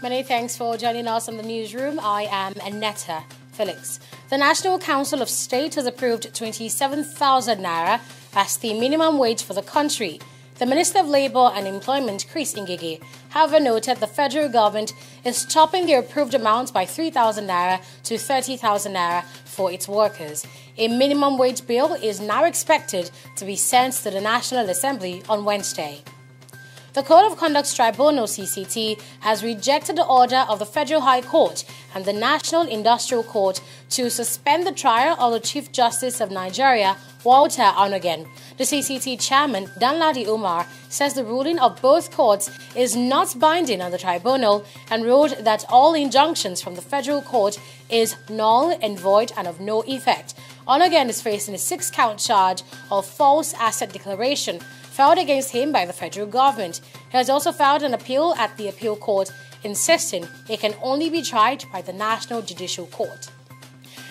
Many thanks for joining us in the newsroom. I am Annetta Felix. The National Council of State has approved 27,000 naira as the minimum wage for the country. The Minister of Labour and Employment, Chris Ngige, however, noted the federal government is topping the approved amount by 3,000 naira to 30,000 naira for its workers. A minimum wage bill is now expected to be sent to the National Assembly on Wednesday. The Code of Conduct Tribunal (CCT) has rejected the order of the Federal High Court and the National Industrial Court to suspend the trial of the Chief Justice of Nigeria, Walter Onnoghen. The CCT chairman, Danladi Umar, says the ruling of both courts is not binding on the tribunal and ruled that all injunctions from the federal court is null and void and of no effect. Onnoghen is facing a 6-count charge of false asset declaration filed against him by the federal government. He has also filed an appeal at the appeal court, insisting it can only be tried by the National Judicial Court.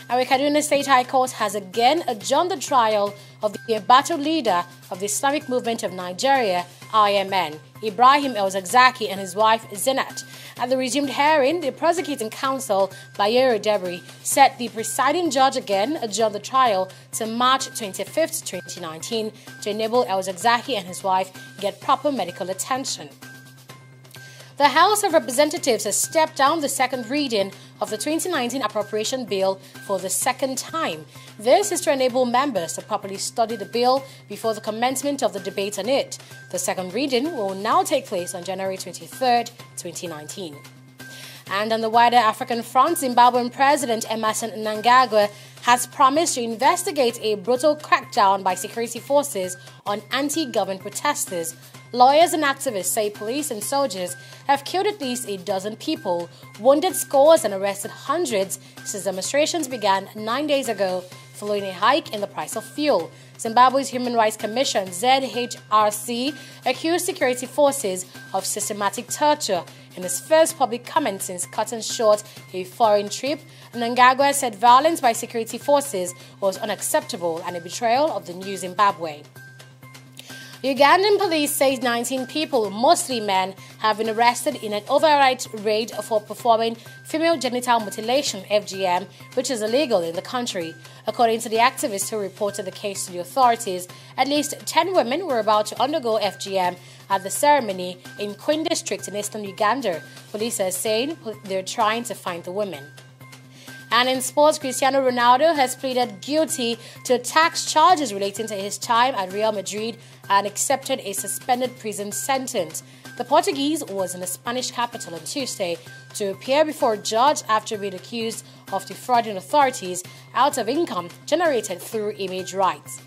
Our Kaduna State High Court has again adjourned the trial of the embattled leader of the Islamic Movement of Nigeria, IMN, Ibrahim El-Zakzaky, and his wife Zinat. At the resumed hearing, the prosecuting counsel, Bayero Debri, said the presiding judge again adjourned the trial to March 25, 2019 to enable El-Zakzaky and his wife get proper medical attention. The House of Representatives has stepped down the second reading of the 2019 appropriation bill for the second time. This is to enable members to properly study the bill before the commencement of the debate on it. The second reading will now take place on January 23, 2019. And on the wider African front, Zimbabwean President Emmerson Mnangagwa has promised to investigate a brutal crackdown by security forces on anti-government protesters. Lawyers and activists say police and soldiers have killed at least a dozen people, wounded scores and arrested hundreds since demonstrations began 9 days ago following a hike in the price of fuel. Zimbabwe's Human Rights Commission, ZHRC, accused security forces of systematic torture. In his first public comment since cutting short a foreign trip, Mnangagwa said violence by security forces was unacceptable and a betrayal of the new Zimbabwe. Ugandan police say 19 people, mostly men, have been arrested in an overnight raid for performing female genital mutilation (FGM), which is illegal in the country. According to the activists who reported the case to the authorities, at least 10 women were about to undergo FGM at the ceremony in Queen District in eastern Uganda. Police are saying they're trying to find the women. And in sports, Cristiano Ronaldo has pleaded guilty to tax charges relating to his time at Real Madrid and accepted a suspended prison sentence. The Portuguese was in the Spanish capital on Tuesday to appear before a judge after being accused of defrauding authorities out of income generated through image rights.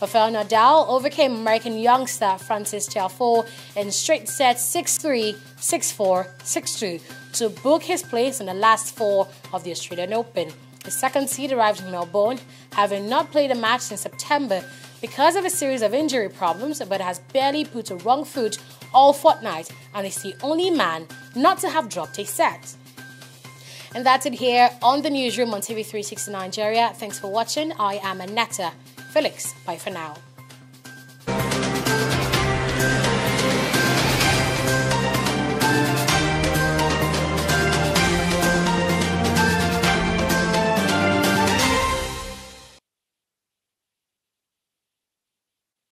Rafael Nadal overcame American youngster Francis Tiafoe in straight sets 6-3, 6-4, 6-2 to book his place in the last four of the Australian Open. The second seed arrived in Melbourne, having not played a match since September because of a series of injury problems, but has barely put a wrong foot all fortnight and is the only man not to have dropped a set. And that's it here on the newsroom on TV360 Nigeria. Thanks for watching. I am Annetta Felix. Bye for now.